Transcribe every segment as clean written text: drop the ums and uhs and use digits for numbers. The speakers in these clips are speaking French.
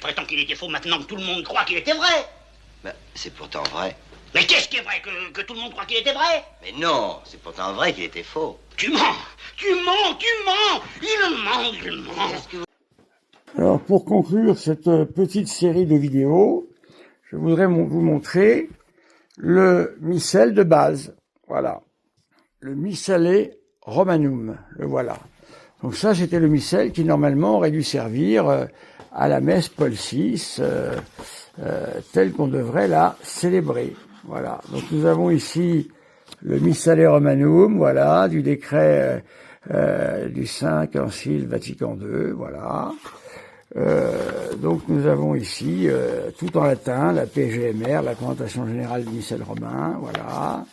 prétends qu'il était faux maintenant que tout le monde croit qu'il était vrai. Ben, c'est pourtant vrai. Mais qu'est-ce qui est vrai, que tout le monde croit qu'il était vrai? Mais non, c'est pourtant vrai qu'il était faux. Tu mens, tu mens, tu mens. Il ment. Alors, pour conclure cette petite série de vidéos, je voudrais vous montrer le missel de base. Voilà. Le Missale Romanum. Le voilà. Donc ça, c'était le missel qui, normalement, aurait dû servir à la messe Paul VI, telle qu'on devrait la célébrer. Voilà. Donc nous avons ici le Missale Romanum, voilà, du décret du Saint Concile Vatican II, voilà. Donc nous avons ici, tout en latin, la PGMR, la Commentation Générale du Missel Romain, voilà.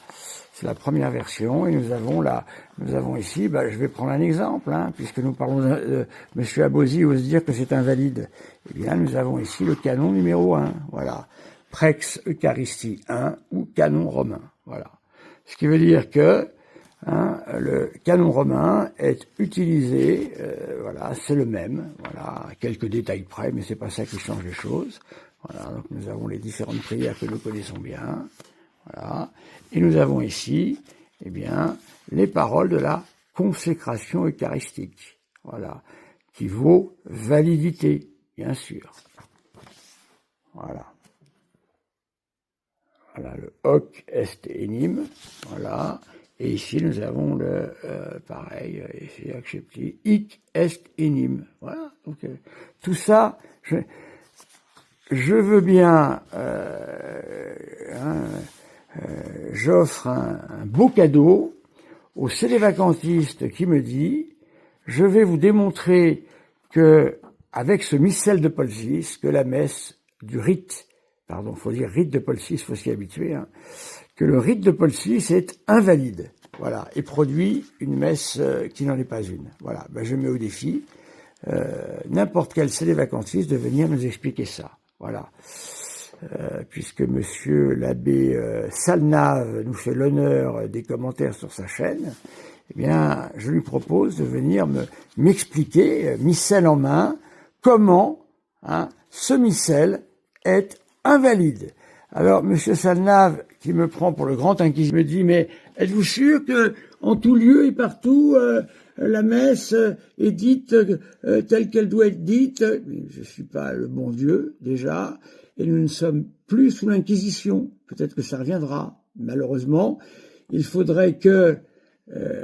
C'est la première version, et nous avons ici, je vais prendre un exemple, puisque nous parlons de Monsieur Abosi ose dire que c'est invalide. Eh bien, nous avons ici le canon numéro 1, voilà. Prex Eucharistie 1 ou canon romain, voilà. Ce qui veut dire que le canon romain est utilisé, voilà, c'est le même, voilà, à quelques détails près, mais c'est pas ça qui change les choses. Voilà, donc nous avons les différentes prières que nous connaissons bien, voilà, et nous avons ici, eh bien, les paroles de la consécration eucharistique, voilà, qui vaut validité, bien sûr. Voilà. Voilà, le hoc est enim, voilà. Et ici, nous avons le, pareil, ici, accepti, hic est enim. Voilà. Donc, tout ça, je veux bien, j'offre un beau cadeau au célévacantiste qui me dit, je vais vous démontrer que, avec ce missel de Paul VI, que la messe du rite, faut dire rite de Paul VI, faut s'y habituer, que le rite de Paul VI est invalide, voilà, et produit une messe qui n'en est pas une. Voilà, je mets au défi n'importe quel célévacantiste de venir nous expliquer ça. Voilà, puisque Monsieur l'abbé Salnave nous fait l'honneur des commentaires sur sa chaîne, eh bien, je lui propose de venir m'expliquer, missel en main, comment ce missel est invalide. Alors, Monsieur Salnave, qui me prend pour le grand inquisiteur, me dit, mais êtes-vous sûr que, en tout lieu et partout, la messe est dite telle qu'elle doit être dite? Je suis pas le bon Dieu, déjà, et nous ne sommes plus sous l'Inquisition. Peut-être que ça reviendra. Malheureusement, il faudrait que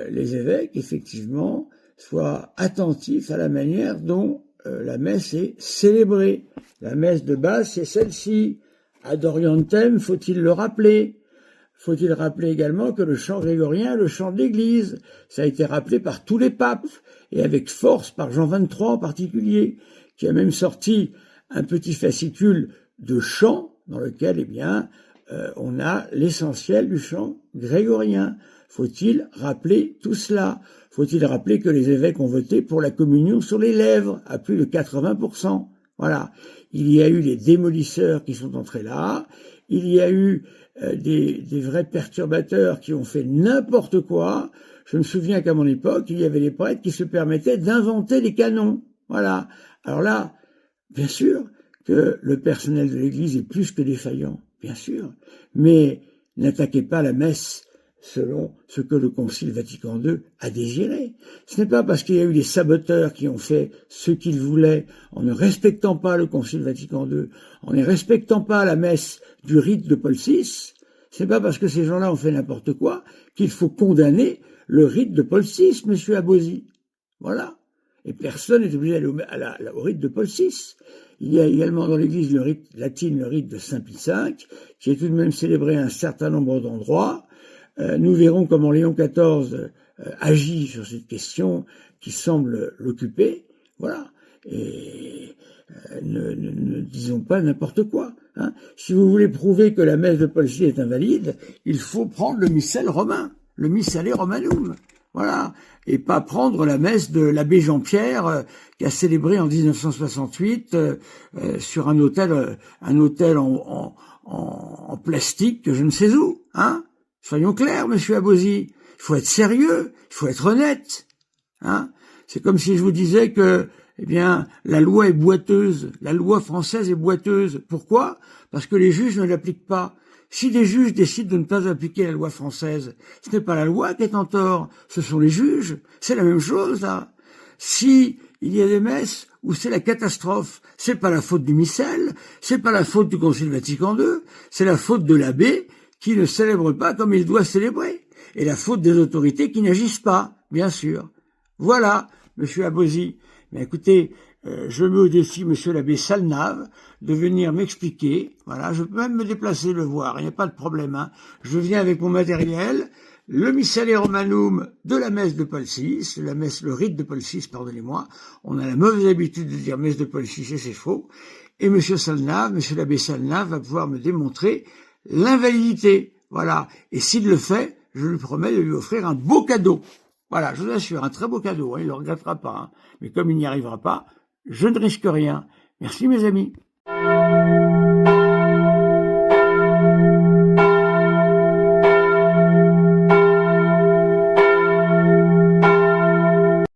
les évêques, effectivement, soient attentifs à la manière dont la messe est célébrée. La messe de base, c'est celle-ci. Ad orientem, faut-il le rappeler? Faut-il rappeler également que le chant grégorien est le chant de l'Église? Ça a été rappelé par tous les papes, et avec force par Jean XXIII en particulier, qui a même sorti un petit fascicule de chants dans lequel, eh bien, on a l'essentiel du chant grégorien. Faut-il rappeler tout cela? Faut-il rappeler que les évêques ont voté pour la communion sur les lèvres à plus de 80%? Voilà. Il y a eu les démolisseurs qui sont entrés là. Il y a eu des vrais perturbateurs qui ont fait n'importe quoi. Je me souviens qu'à mon époque, il y avait des prêtres qui se permettaient d'inventer des canons. Voilà. Alors là, bien sûr que le personnel de l'Église est plus que défaillant, bien sûr. Mais n'attaquez pas la messe selon ce que le Concile Vatican II a désiré. Ce n'est pas parce qu'il y a eu des saboteurs qui ont fait ce qu'ils voulaient en ne respectant pas le Concile Vatican II, en ne respectant pas la messe du rite de Paul VI, ce n'est pas parce que ces gens-là ont fait n'importe quoi qu'il faut condamner le rite de Paul VI, monsieur Abosi. Voilà. Et personne n'est obligé d'aller au rite de Paul VI. Il y a également dans l'Église le rite latine, le rite de Saint Pie V, qui est tout de même célébré à un certain nombre d'endroits. Nous verrons comment Léon XIV agit sur cette question qui semble l'occuper. Voilà. Et ne disons pas n'importe quoi. Si vous voulez prouver que la messe de Paul VI est invalide, il faut prendre le missel romain, le Missale Romanum. Voilà. Et pas prendre la messe de l'abbé Jean-Pierre qui a célébré en 1968 sur un autel en plastique que je ne sais où. Soyons clairs, monsieur Abosi. Il faut être sérieux, il faut être honnête. C'est comme si je vous disais que eh bien, la loi est boiteuse. La loi française est boiteuse. Pourquoi? Parce que les juges ne l'appliquent pas. Si des juges décident de ne pas appliquer la loi française, ce n'est pas la loi qui est en tort, ce sont les juges. C'est la même chose, là. Si il y a des messes où c'est la catastrophe, c'est pas la faute du missel, c'est pas la faute du Concile Vatican II, c'est la faute de l'abbé qui ne célèbre pas comme il doit célébrer. Et la faute des autorités qui n'agissent pas, bien sûr. Voilà, monsieur Abosi. Mais écoutez, je mets au défi monsieur l'abbé Salnave de venir m'expliquer. Voilà, je peux même me déplacer le voir, il n'y a pas de problème. Hein. Je viens avec mon matériel, le Missale Romanum de la messe de Paul VI, le rite de Paul VI, pardonnez-moi. On a la mauvaise habitude de dire messe de Paul VI et c'est faux. Et monsieur l'abbé Salnave va pouvoir me démontrer l'invalidité. Voilà. Et s'il le fait, je lui promets de lui offrir un beau cadeau. Voilà, je vous assure, un très beau cadeau, hein, il ne le regrettera pas. Hein. Mais comme il n'y arrivera pas, je ne risque rien. Merci mes amis.